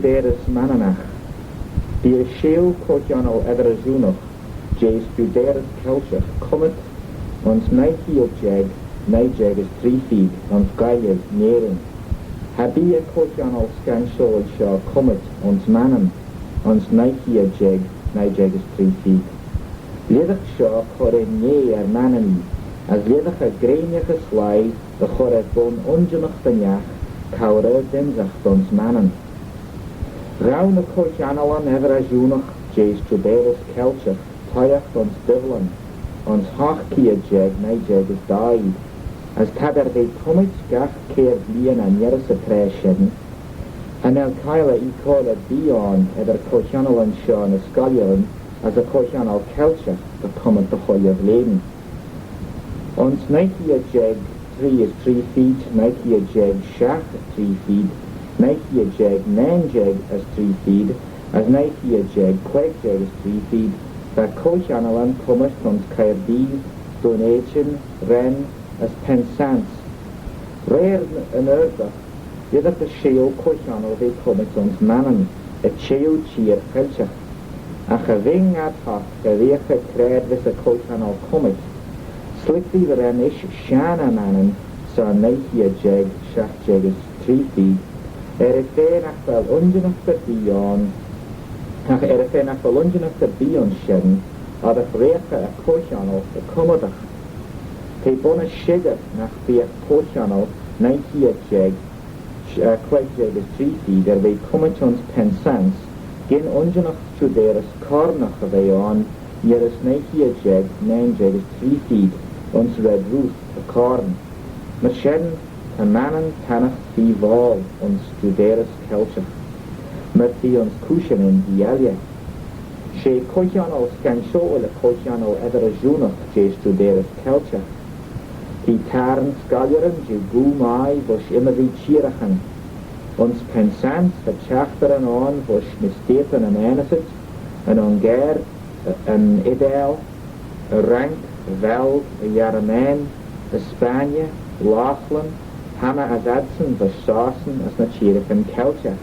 Judaeus Mananach. Be a sheo cochianal everazunach, Jays Judaeus Culture, Comet, ons Nike of Jeg, Nijeg is 3 feet, ons Gaiev, Nering. Habi a cochianal scansol shaw Comet, ons Manan, ons Nike of Jeg, Nijeg is 3 feet. Ledig shaw chore nye Manani, as ledig a greinige slai, de chore bon ongenach danjach, kaure dimzach ons Manan. Raun a cochianal an everazunach, Jays Judaeus Culture, Toyach ons Divlan, ons hachki a Jeg, Nijeg is died. As tader de Comet gach keir blian a nieris a preshen, and el Kyla e call a dion ever cochianal an Sean a scallion as a cochianal Culture, the Comet the Hoy of Leben. Ons Nike a Jeg 3 is 3 feet, Nike a Jeg Shach 3 feet, Nike a Jeg Nan Jeg as 3 feet, as Nike a Jeg Quake Jeg is 3 feet, that cochianal an Comet ons Cairdees, Donation, Ren, as pensants. Rare an urda, yet the sheo cochianal they Comet ons Manan, a cheo cheer Culture. Ach a ring ad hoc, a recha cred vis a cochianal Comet. Slickly the ren ish shana Manan, so Nike a Jeg, Shach Jeg is 3 feet. A fair nach fel ungenach the dion, ach a fair nach fel ungenach the dion shen, or the recha a cochianal, the Comodach. Pe bona shigger nach be a cochianal, Nike a Jeg, Quake Jeg is 3 feet, they Comet ons pensants, gin ungenach Judaeus Cornach of on, yeris Nike a Jeg, Nan Jeg is 3 feet, ons red Ruth, a corn. Mashen, a Manan Tanach fi Val, ons Judaeus Culture. Merti ons Kushanin Dialia. She cochianal scansol a cochianal everazunach, Jays Judaeus Culture. Die Tarn scallieren, je gumai, vosh immer wie Chirachan. Ons pensants, verchachteren on, vosh mistepen an enesit, an onger, an ideal, a rank, a veld, a Yaraman, a Spanje, Laughlin, Hama as Adson, vosh sausen, as na Chirachan Culture.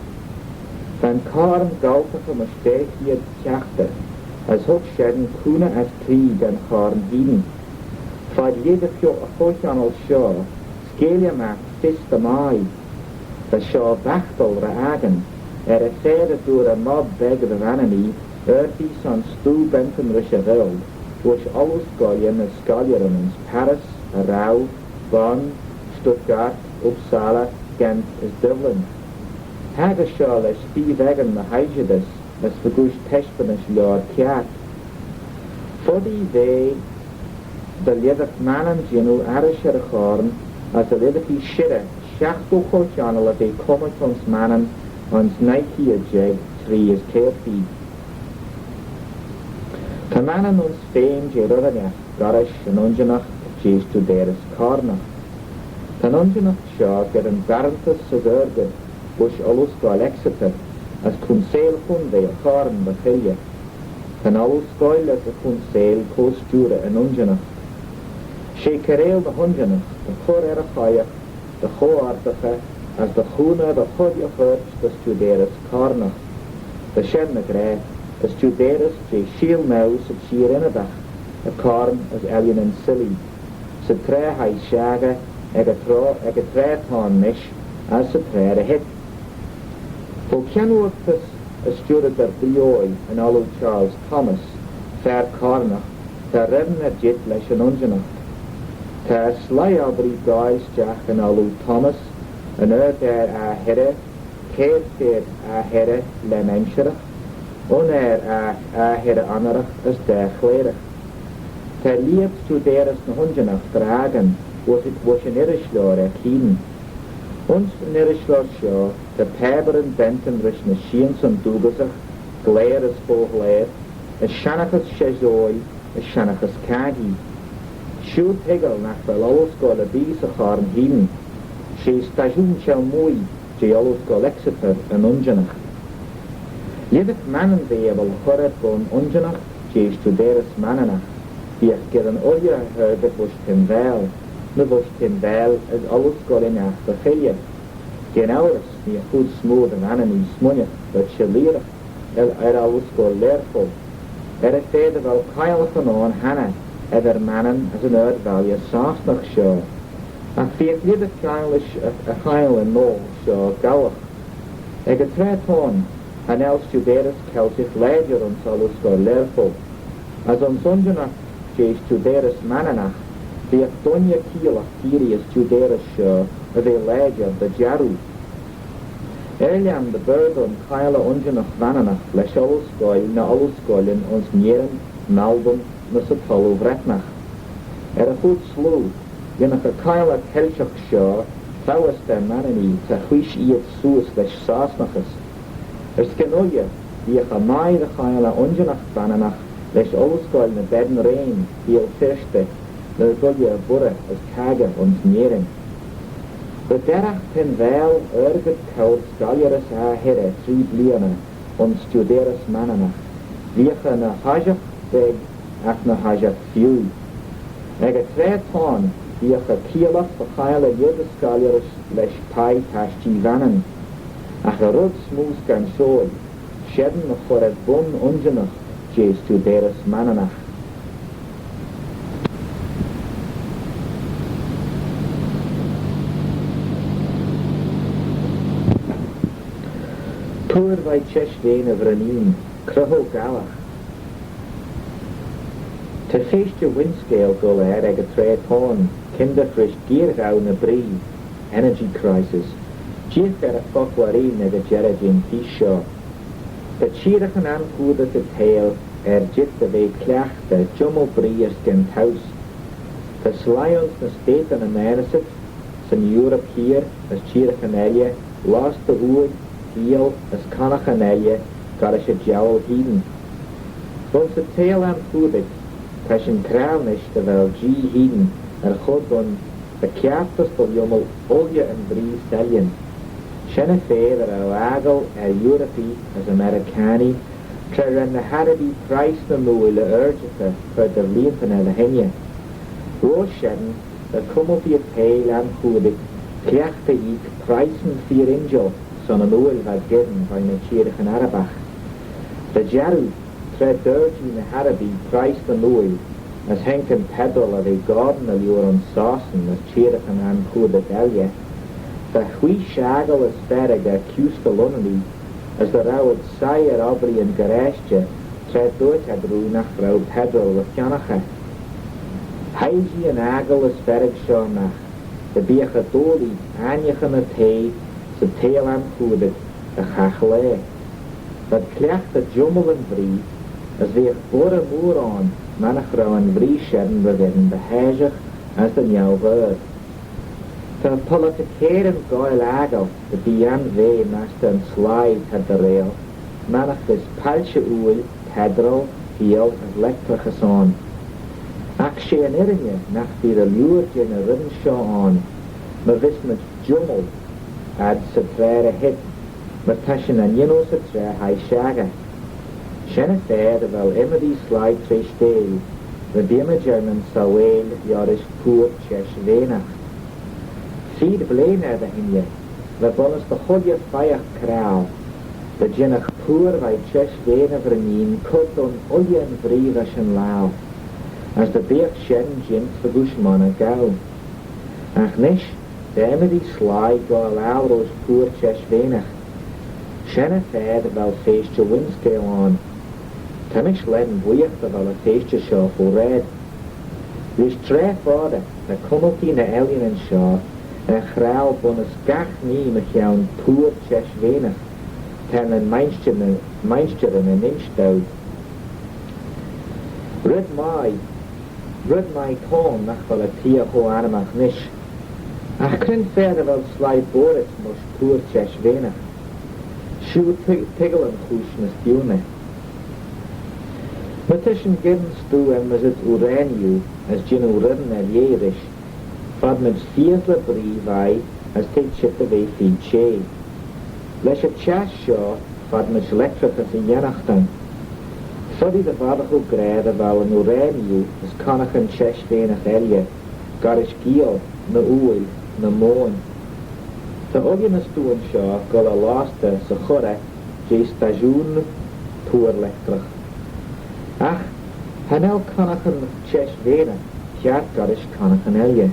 Van Karn galta from a steek hier tjachter, as hoch sheden kuna as Krieg an Karn hieden. Fad leder fjo a cochianal shaw, scalia mac fista mai, the shaw bachtel ra agen, a fair door a mob beg of enemy, earthies on stu benton rishaveld, which always scallion as scallions, Paris, Rau, Bonn, Stuttgart, Uppsala, Ghent is Dublin. Haga shaw les Steve Egan the Hygidus, as the gush tespanish Lord Kiat. Foddy they the liedach Manan Ginu Arisher Chorn, as the liedach Shire, Shachto Cochianal of a Comet ons Manan, ons Nike a Jeg, 3 is 4 feet. Ta Manan ons Fame Jerodanach, Garish and Unjanach, Jays Judaeus Cornach. Tan Unjanach Shaw get an Barantus Sugurga, bush alus gal Exeter, as Kunsale Hunde a Corn Bacillia. Tan alus goil as a Kunsale Coast Jura and Unjanach. She careel the hunjanach, the chor erachayach, the choardacha, as the chuna, the chodya church, the Judaeus Cornach. The shedna gre, the Judaeus je shiel mouse at sheer inadach, a corn as alien and silly. Se tre hai shaga, eg a tre ton mish, as se tre a hit. Fo kenwurtus a steward der Bioi, and Olu Charles Thomas, fair Cornach, the redden a jit lesh an unjanach. Ta sly abri guys Jack and Alu Thomas, an der a here, Kate der a here le menshera, a here anarach as der chlera. Ta lieb Judaeus na hunjanach dragen, was an irishlor a keen. Ons an irishlor shaw, the paber and benton rish na sheens on dugasach, glare as full glare, a shanachas shezoi, a shanachas kagi. Siw tegel nach fel olwys gol y bys a chorn hyn. Si staisiwn siaw mwy, je olwys gol Exeter yn unjanach. Liedach manan ddeebel chorad gon unjanach, je Judaeus mananach. Biach gyr yn olia hyrgyd fwys tym fel. Na fwys tym fel as olwys gol yn ach bachilio. Gen hours ní a chud smód an annaní smunne le silíire alus go leirfol. A féidir bhil caiilech an án hana idir manan as an ardbhaile sásnach seo. Ach bhíoh liad a chail an Noal seo gabhach. Ag a tréitón an Studeras Celtic léidir an salus go leirfol. As an sunjanach sé Studeras mananach, bhíoh donne cíalach tíri Studeras seo a bheith léidir de jarú. Erliam de bird an caile unjanach vananach leis oluscoil na oluscoilin ons nieran, nalbum na sa tolú bretnach. A chud slú, dionach a caile celteach seo tawas de mananí ta chuis iad suas leis sásnachas. Scanóia, bhíoch a mai de caile unjanach vananach leis oluscoil na bedn réin bhíal firste na gullia bura as caga ons nieran. The derach ten vel erget caud scaliaras a here 3 bliana on Studeras mananach, viecha na hajach beg ach na hajach fiú. Ag a tréitón viecha cialach fa chaile jod scaliaras leis pai tastí vanan, ach a rud smús gan sóid, sheden na chored bun unjanach je Studeras mananach. Tuair vai cheshvein of Ranin, Cruho Galach. Te feiste windscale go ag a tréitón, kinderfrisch geargau na brí, energy crisis, Giach a fochwarin ag a geragin tisho. The chirach an ancood the tail, jit the ve cleachta, jummel briers gen house. The slions na state an Amerisit, san Europe here, as chirach an elia, lost the wood, heel as connach an elia, garish a jowl heden. Once the tail am fúdig, tashin crownish the vel G heden, chod on the captas of yommel olja and brie stallion. Shena fair agel Europe as Americani, treran the Harabi price na muil urgita for the lientan the henya. Rosh sheden, the cumulti tail am fúdig, cleachta eek price and fear angel, son an oil had given by na chirach an Arabach. The Jaru tread dirty na Harabi price the oil, as henken pedal of a garden of your own saucen as chirach an ancood elia. The hui shaggle as ferriga custa lunally, as the rawad sire obri and garashja tread doit hadru nach rau pedal with janacha. Haiji and aggle as ferrig shornach, the biacha doli anyachan a tay, the tail am cúdig a chachle. But cleach the jummel and brie, as they have bore a moor on, manach rau and brie sheden within the hajach as the new bird. The politicarum goil agel, the bian ve master and slide had the rail, manach this palche uil, pedro, heel, as lectrachas on. Ach she an irinje, nach die the lure gin a rin shaw on, ma vismet jummel, ad sa trare hit, maar tashin an yino sa trare hai shaga. Shena fair vel imadi slide tre steel, the bima German sa wail yorish poor chesh venach. Feed blena da hinje, the bonus the hodja fire krau, the jinnach poor vai chesh vena vrenin, cut on olja and vrivash and lao, as the beer shen jint for bushmana gau. Ach nish, the emedy slide go allow those poor chesh venach. Shena fair vel face to windscale on. Tamish len buiach the vel a face to shaw for red. Wish tre fodder, the cumulty na alien and shaw, a chraal bon a skach nie me jaun poor chesh venach, ten en meinster en an inch dood. Rid my tone nach vel a tia ho anamach nish. Ach crin fair vel slide boris mos poor chesh venach. Shu tiggle and chush na stiune. Matishin giddens stu en was it uraniu, as jinu ridden el yerish, fad met fiesle brie vai, as take chip of a feed che. Lesh a chas shaw, fad met electric as a yenachtan. Fuddy the vadachu grad about an uraniu, as conach and chesh venach elia, garish giel, na uil, na moon. Tá ógin na stúan seo go le lásta sa chore dé staisiún túr leictrach. Ach, hanel connachan cheis véna, ceart garis connachan eile.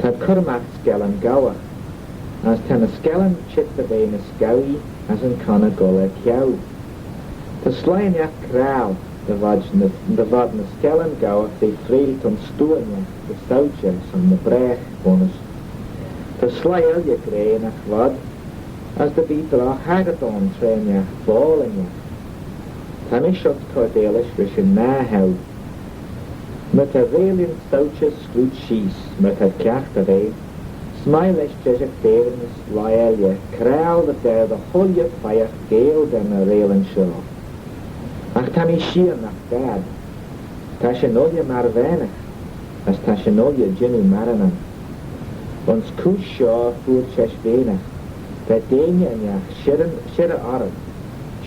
Tá curmach skellan gawach, as tan a skellan chit a bhéna scawi as an conna gola ceau. Tá slaineach crál de vad na skellan gawach dé freilt an stúanne de sautje san na brech bonus. Tá slailje gréinach vad, as de bítar a hagadón tréneach bálinneach. Tá mi siot cordélis ris in náhau. Met a rélinn sautje scrút síos, met a ceacht a ré, smaileis jeisach dérin is laelje, crál de der de holje feiach géal den a rélinn seo. Ach tá mi siar nach dad. Tá sin olje mar venach, as tá sin olje ginu maranan. Ons cús seo fúr cheis vénach, tá déine anach sire arad,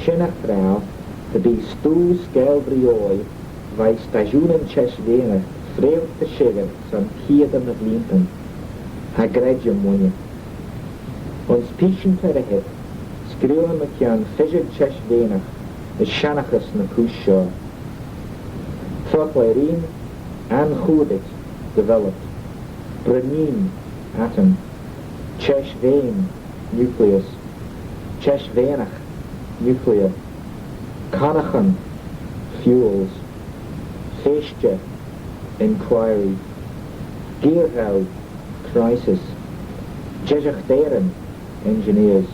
sinnach frál, de bí stú skel brioi, vai staisiúnan cheis vénach, fréil te sigar san ciadan na blintan, ha gredja muine. Ons písin fer a hit, skriuan me cian fisiad cheis vénach, is shanachas na cús seo. Fochlairín, an chúdit, developed. Brenin, atom. Cheis vein, nucleus. Cheis vénach, nuclear. Connachan, fuels. Feishtje, inquiry. Gearhoud, crisis. Jejachteren, engineers.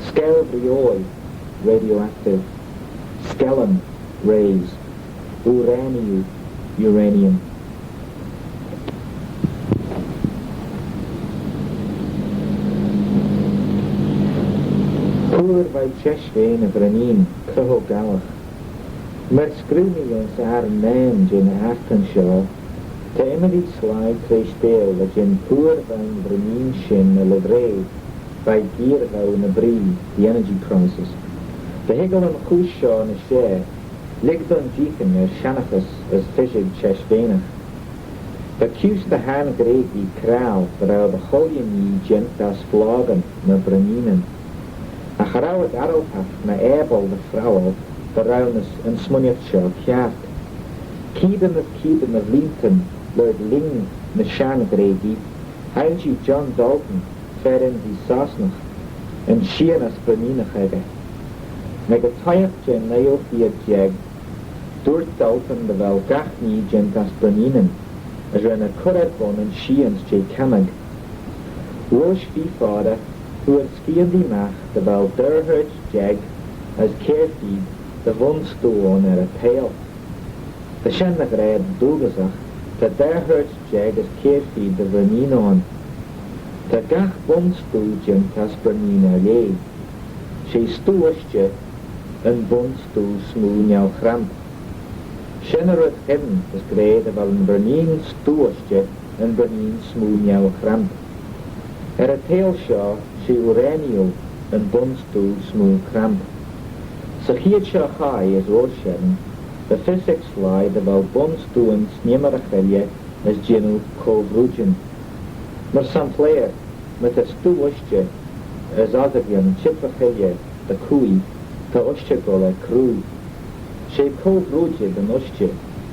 Skelbrioi, radioactive. Skellen, rays. Uraniu, uranium. Púr vai cheisvéin a brenin, cruho galach. Mer scrúni ons ar naim gin aftan seo, ta imadi slide treis déil a gin púr vain brenin sin a levré, vai gear vau na brí, the energy crisis. The hegel an chús seo na sé, ligdon díchan shanachas as fishig cheisvénach. The cús the han grégi crál rau the chollian gent as flogan na brenínan. A charawad aralpach na ebal the fraual the raunas an smuniach seo ceart. Cídan of Linton Lord Ling na shan grégi, hainji John Dalton ferin di sasnach, an sian as brenínach ege. Meg a taiach gen nail fiad jeg, dúirt Dalton de bhil gachní gent as brenínan, as ren a curad bon an sians je camag. Uos fi fada, who had skian di mach de bhil durhurt jeg, as carefeed de von stoon a pale. The shen na gred dúgasach, the durhurt jeg as carefeed de brenínan. The gach von stoo gent as brenina lé. She stooistje, en bon stoo smoo njau chramp. Shennerud hidden is great of an brenin stooistje en brenin smoo njau chramp. A tail shaw, she uranio en bon stoo smoo cramp. So hiet shaw high is ocean, the physics slide about bon stoo en sniemarachelje as genu kovrugen. Maar some player, met a stooistje, as azagian chiprachelje, the kui, ta ostje gola crew. She kovruge den ostje,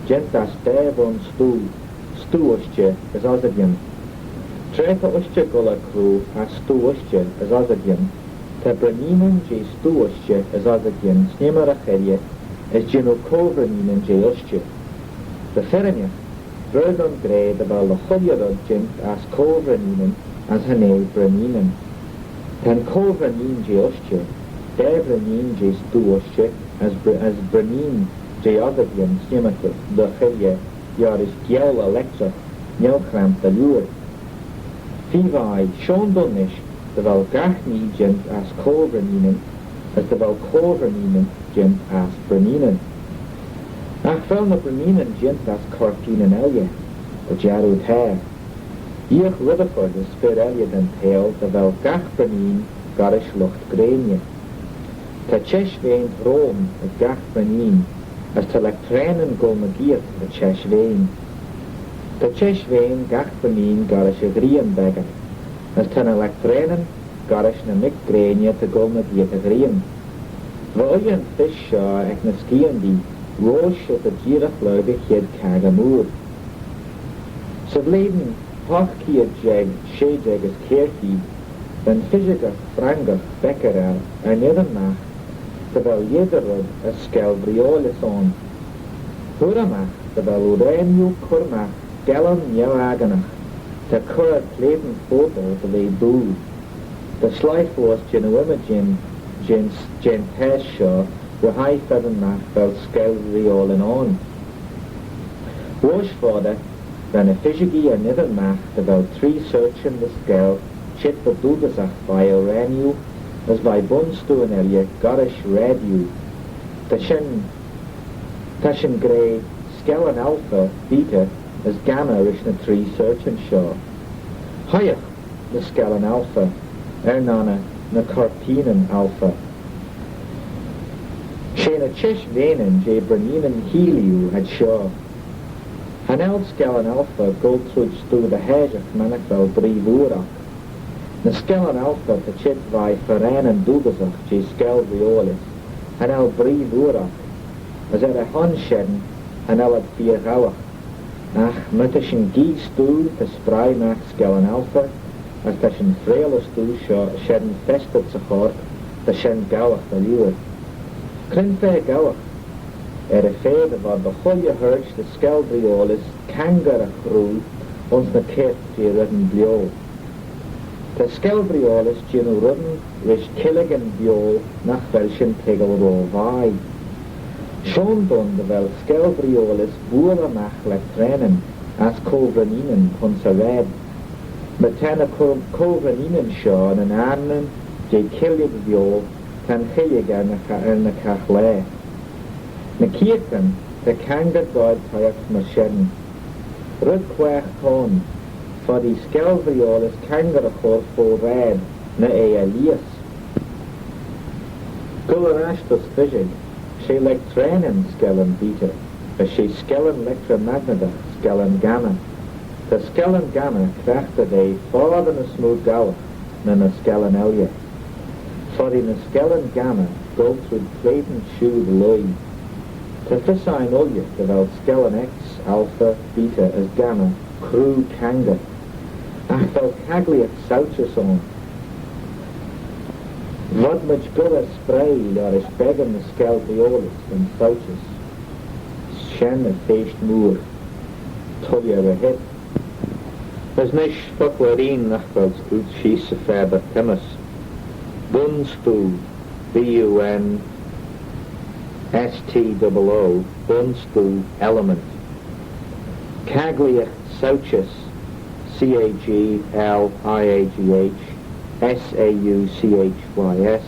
gentas devon stoo ostje as azagian. Treta ostje gola crew as stoo ostje as azagian. Ta brenínan je stoo ostje as azagian sniemarachelje as genu kovrenínan je ostje. The ferenia, Verdon grade about the choljerod gent as kovrenínan as hane brenínan. Tan kovrenín je ostje, der brenín je stoo ostje as brenín je azagian sniemarachelje jar is giel alexa, njauchramp de luur. Fivai, Sean Dunnish, de val gachni gent as kovrenínan, as de val kovrenínan gent as brenínan. Ach fel na brenínan gent as cortínan elje, de jarúd hair. Iach Rutherford is spyr elje den tail, de val gach brenín garish lucht greinje. Ta chesh vein vroom a gach brenín, as te lectranen gol na giert a chesh vein. Ta chesh vein gach brenín garish a grien beggar, as tan electranen, garish na mic grania to go na dieta green. Royan fish shaw ag na skian di, rosh at the gira flurga kid caga mood. So leden hoch kia jeg, she jeg as carefeed, then fishiga, franga, beckera, and yether nach, terwijl jederrug a skel briolis on. Huramach, terwijl ureniu kurmach, gellan nieuwaganach, te kurra kleden foto de we boel. De slijfloos genuima gen peshaw, de high feather nach vel skel briolin on. Woshvader, then a fishigi a nither mach, terwijl 3 searchen de skel, chit bedoelgesach by ureniu, as by bunstoen je garish radio. Tashin grey skellen alpha, beta, as gamma is na 3 searchen shaw. Hayach, the skellen alpha, ernana na carpinen alpha. Shena chish venen je breninen heliu had shaw. Hanel skellen alpha go through the hejach manakvel brivura. Na skellen alpha te chit vai feren en dugesach je skel violis. Hanel brivura. As a honsheden hanel at vier gauwach. Ach, mutashin gies stoel te spray maak skellen alpha. As tashin frele stoel sheden festet zich hoort, te shen gauwach de luur. Krin fe gauwach. A fede wat de goeie hurch de skel violis kangar a groe ons na kert je rudden bio. De skel violis genu rudden rish killigan bio nach welchen tegel ro vai. Schon don de wel skel violis boere nach lectrenen as kovraninen conserved. Met tenne kovraninen shaan en arnen je killig bio tan chilliga na kachle. Na kierten, de kangar god tayak mashen. Rud kwech ton, for die skel violis kangar a chor fo red na elias. Gularashtos fishig. She lectranen skellen beta, as she skellen lectromagneta skellen gamma. The skellen gamma krachte de farther na smooth gala na skellen elia. For in the skellen gamma go through Clayton shoe the loy. The fissine olja develop skellen X, alpha, beta as gamma, crew kanga. Ach fel cagliat sauchus on. Wat much gulla spray daar is beggen de skel violis van foutjes. Shen a feest moer. Tulja we het. As nish fakwarien nachvels goed schiesse faber timmus. Bunstoel, B-U-N S-T-O-O, bunstoel element. Cagliach sauchus, C-A-G-L-I-A-G-H, S-A-U-C-H-Y-S,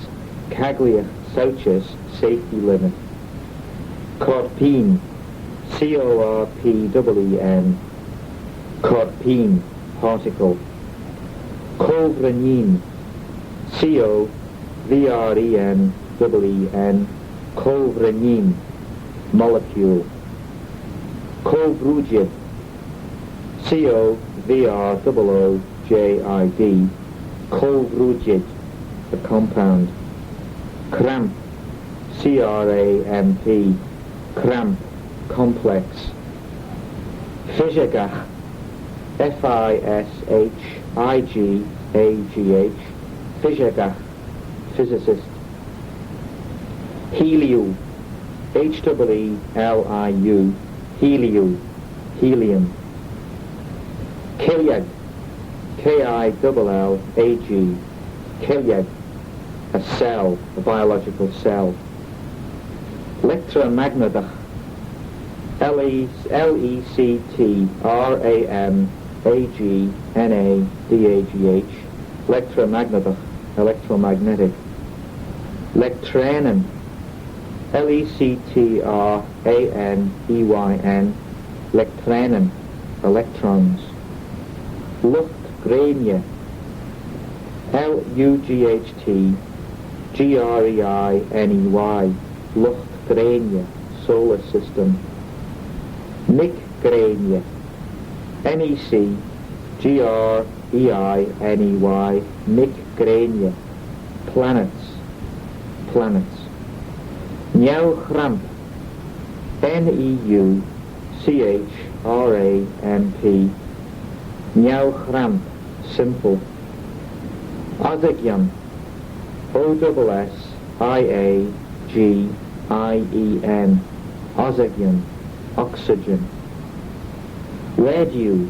Cagliach Sauchus, safety limit. Corpine, C-O-R-P-E-E-N, Corpine, particle. Covrenin, C-O-V-R-E-N-E-E-N, Covrenin, molecule. Covrugid, C-O-V-R-O-O-J-I-D, Covrugid, the compound. Cramp, C-R-A-M-P, cramp, complex. Fishagach, F-I-S-H-I-G-A-G-H, Fishagach, physicist. Heliu, H-E-E-L-I-U, Heliu, helium. Kilyag, K-I-L-L-A-G, Kilyag, a cell, a biological cell. Lectromagnetach, L-E-C-T-R-A-M-A-G-N-A-D-A-G-H, lectromagnetach, electromagnetic. Lectranen, L-E-C-T-R-A-N-E-Y-N, lectranen, electrons. Luchtgrenie, L-U-G-H-T-G-R-E-I-N-E-Y, Luchtgrenie, solar system. Nicgrenie, N-E-C Greiney, Mick Grania, planets, planets. New Chramp, Neuchramp, New Chramp, simple. Ozagyan, Ossagien, Ozagyan, oxygen. Radiu,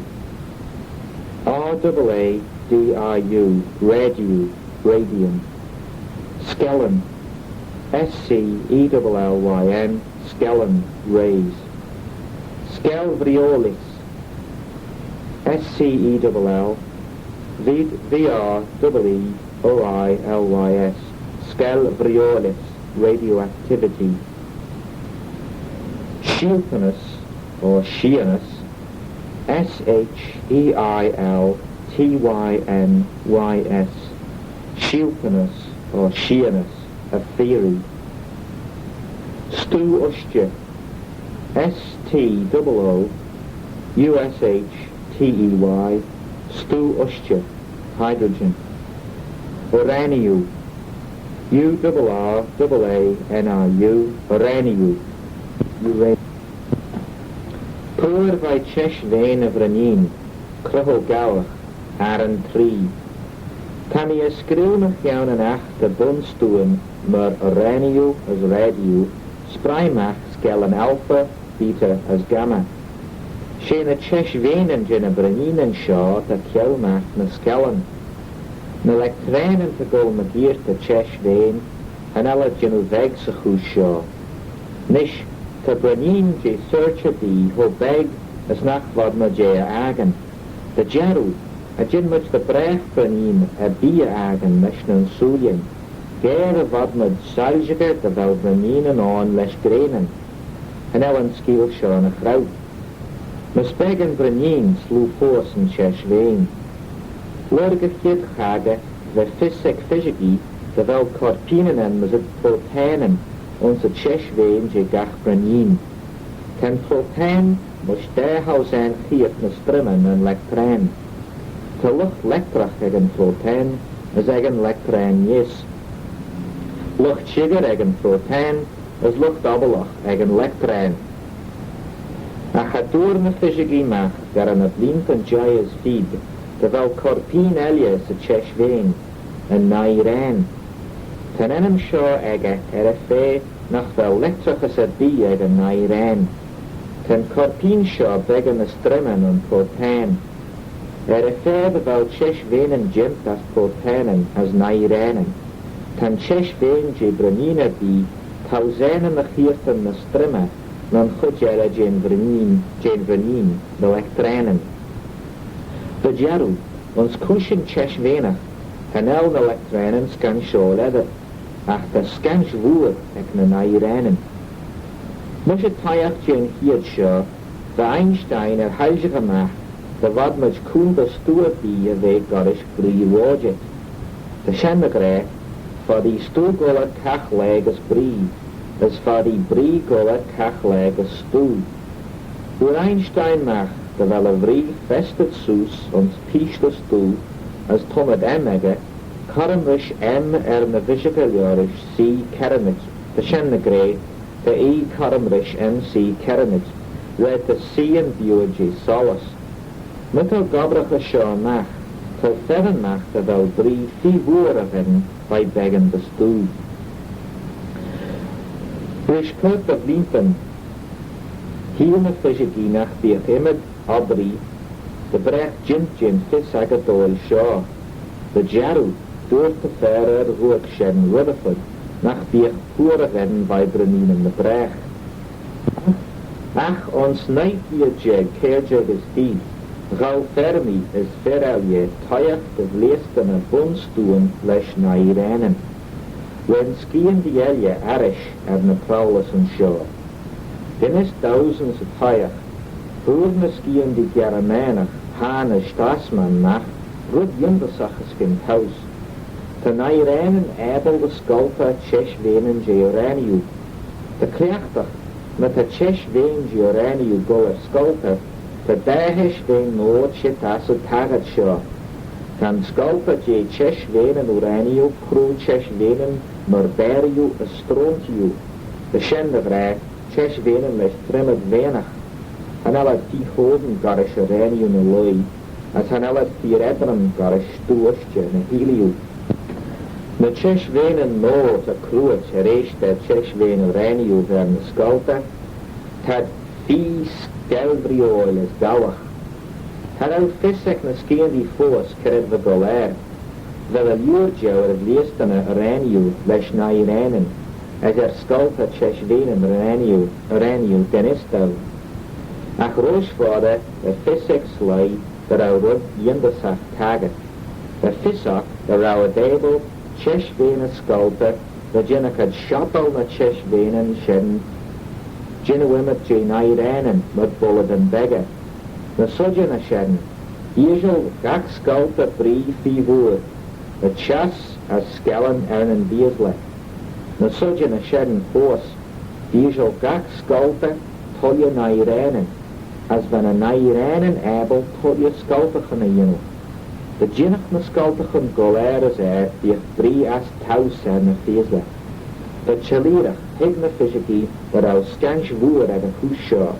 Radiu, radiu, radium. Skellen, Skellyn, skellen, rays. Skelvriolis, Skell, Vriolis, Skelvriolis, radioactivity. Shiltonus, or Shianus, Sheiltynys, Shiltonus, or Shianus, a theory. Stu Ustje, Stooustey, Stu Ustje, hydrogen. Uraniu, Uraniu, Uraniu, uranium. Poor vai chesh vein of Ranin, Cruho Gawach, Aran Tree. Kan I ysgrifnach iawn yn ach de bunstuen mer Uraniu as radio, Sprimach skellen alpha, beta as gamma. Sheen a chesh vein en jyn a Ranin en shaw da kielmach na skellen. Na lectrainen te gol magier te chesh vein, en alle jyn veg sa chus shaw. Nish, te Ranin je searcha di ho beg as nach vad ma je agen. De jaru, a jyn much de brech Ranin a bia agen mesh nan sulien. Geir vad ma saljiger de vel Ranin en on lesh grenen. En ellen skiel shaw na grauw. Mas begen Ranin slu force en chesh vein. Lorgach jyd chage, ve fysig fysigi, de vel corpinen en mas het proteinen, ons het chesh vein je gach Ranin. Ken protein, moest derhaus en chiet na strimmen en lectrein. Te lucht lectrach egen protein, as egen lectrein jes. Lucht sugar egen protein, as lucht abelach egen lectrein. Ach a door na fysigi mach, gar an het lint en jayas feed, de vel corpien elias a chesh vein, en nairein. Ten enem shaw ege a fe nach vel lectrach as a bi egen nairein. Ten corpien shaw begen a strimmen en protein. A fe de vel chesh vein en jint as proteinen as naireinen. Ten chesh vein je Branina bi, tausenen na chierten na strimme, nan chudjera jen Vranin, de lectreinen. De jaru, ons kushin chesh venach, en el na lectreinen skan shaw leder, ach de skan shvoer ek na naireinen. Mosh het tayach jen hiert shaw, de Einstein heilge gemacht, de wat mach koen de stoer bi a week gorish brie rojet. De shennegre, for die stoelgolle kachleg as brie, as for die brie golle kachleg as stoel. Door Einstein macht, de wel a vrie vested soes ons pieste stoel, as Thomas Emmege, Karmrish na Vishakaliorish C. Keramits, de Shennegre, de E. Karmrish MC Keramits, red de C. en Biology Solus. Met al gabrach a shaw mach, til feven mach de wel brie figuren werden by begen de stoel. Rish kut de blinten, hier na Fishaginach die chimid abri, de brech jint vis agadol shaw. De jaru, door te verre rook shen Rutherford, nach die pure werden by Branin in de brech. Ach, ons nijtje jeg, keerjeg is die, gauw fermi is verelje, tayach de vleestene bonstoen lesh nairenen. When skiën die elje arish na prowles en shaw. Den is thousands of tayach, voerne skiën die geramenach, hane stasman nach, rud jundersacheskin huis. Ten nairenen ebel de skulta chesh venen georaniu. De krechtach, met de chesh ven georaniu goller skulta, The dahish vein nood shit as a tagad seo. Can sculpa je chesh venen uranio, cru chesh venen murberio a strontiu. The shen of ra, chesh venen les trimmed venach. Hanella ti hoden garish uranio na loi, as hanella ti redram garish stuosje na heliu. Na chesh venen nood a cruet reish der chesh venen uranio ver na sculpa, tad fi skelbrioil is gawach. Had al fissek na skien die foos kred we golair. Wel a luurtje oor het leest aan Reniu lesh na Irenen, as sculpa chesh venen Reniu den istel. Ach roosvader a fissek slai der au rud jindasach taget. A fissak der au a debel chesh venen sculpa the jinnak had shopal na chesh venen shen Jinnawimet je na Irenen mud bullet and beggar. Na sodja na shen, usual gak sculpa brie fi voer, the chas as skellen en beesle. Na sodja na shen force, usual gak sculpa tolja na Irenen, as van a na Irenen abel tolja sculpa gan a jinno. The jinnach na sculpa gan golair as die brie as taus en na feesle. The chalirach hig na fishiki dat al scanch voer ag a hoes shaw.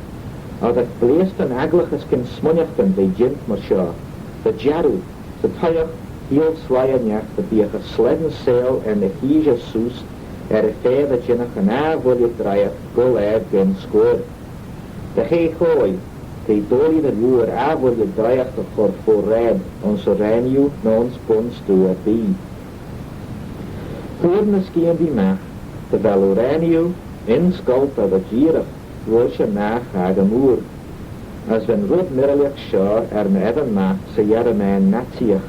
Or dat bleest an aglachas kin smunjachten bij jint mar shaw. The jaru, the toyach, heel swaaianjach, the biach a sledden sail en the hija soest, a fair that jinnach an volje draiach gul gen scoor. The hei hoi, the dori the voer volje draiach the for red, ons reniu, non spons to a bee. Hoor na skien die mach, the Valoraniu in sculpa the girach roosje nach hagemoer. As when rud mirrelijk shaw me even macht se jere mijn natiach.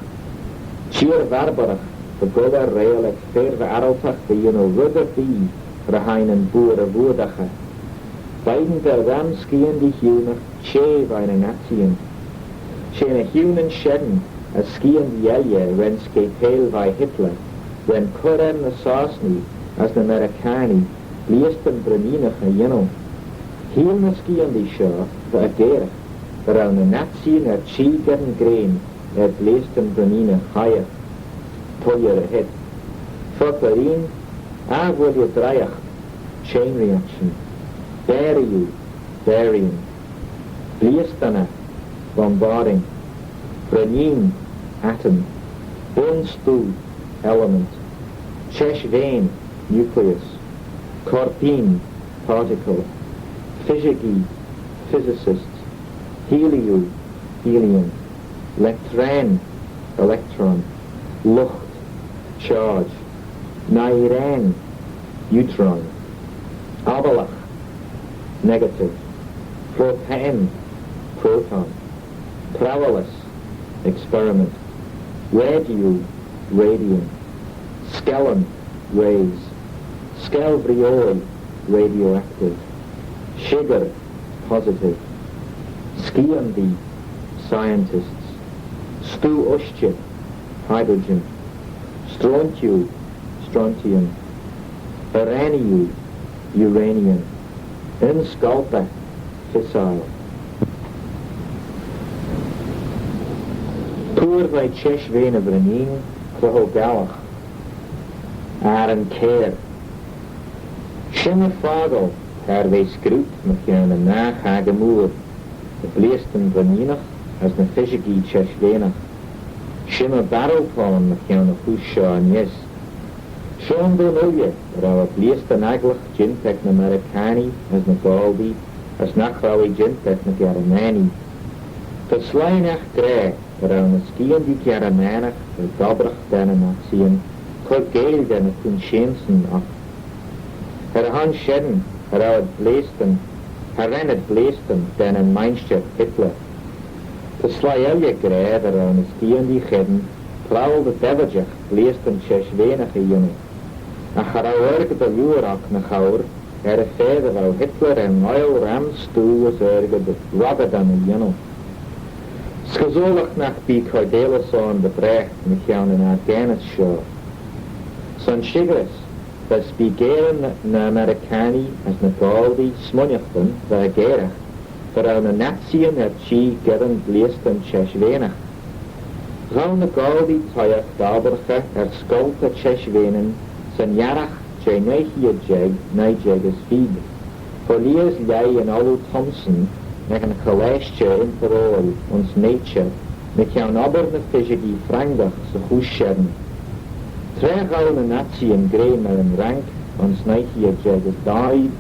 Cheer warbarach, the goda reelijk verve araltach the rudder bee, reheinen boere woordache. Beiden der ramskien die hunach, che weine natien. Shene hunen sheden, as skien die elje, when ske pale by Hitler, when Kuren the Sosni, as the Americani, leesten breminach a jinno. Heel na skien die shaw, the agerach, around the Nazien chi gern grain, leesten breminach higher, toljer ahead. Foklarien, wil je draiach, chain reaction, burying, leestana, bombarding, brenin, atom, bonstu, element, chesh vein, nucleus, corpine, particle, physigi, physicists, heliu, helium, lectran, electron, lucht, charge, nairan, neutron, abalach, negative, proton, proton, prawalis, experiment, radium, radium, skellen, rays, skelbrioi, radioactive, sugar, positive, skiandi, scientists, stu ushche, hydrogen, strontium, uranium, uranium, insculpa, fissile. Poor by chesh vein of renin, cloho galach, Aaron Care. Shimmer Fagel, haar wij scroet, met een naag hagemoer. De bleesten breninach, as na fishigi chesh venach. Shimmer barrelpalm, met een hoesha en yes. Sean Donulje, rauw bleesten aglach, jintek na Americani, as na Galdi, as nachraui jintek na Germani. Versleinach grey, rauw na skien die Germanach, de gabrach denne nachsien, Geel den kun Shensen af. Han sheden, het bleesten, rennet bleesten den een meinstje Hitler. De slaelje greid aan skien die gedden, plauw de deverjach bleesten chesh wenige jongen. Ach werk de luurak na gaur, verder wou Hitler en Noal ramstoe zorgen de ragge dan een jongen. Schazolig nach die Cordelisson de brecht met jou in Afghanistan. Son Shigris, dat begeren na Americani as na Galdi smunjachten, waar gerach, Rawn y Nazian chi gyrran glist yn Cheshvenach. Rawn y Galdi Twoaie dabarcha skolta Cheshvenan sy'n iarach je neichi jeg is fig. Lias Lei en Olu Thompson met een geleistje in Parool ons nature met jouw aber na fysigi frangach se huschern. Tre Rawn y Nazian green met een rank ons neichi jeg is daid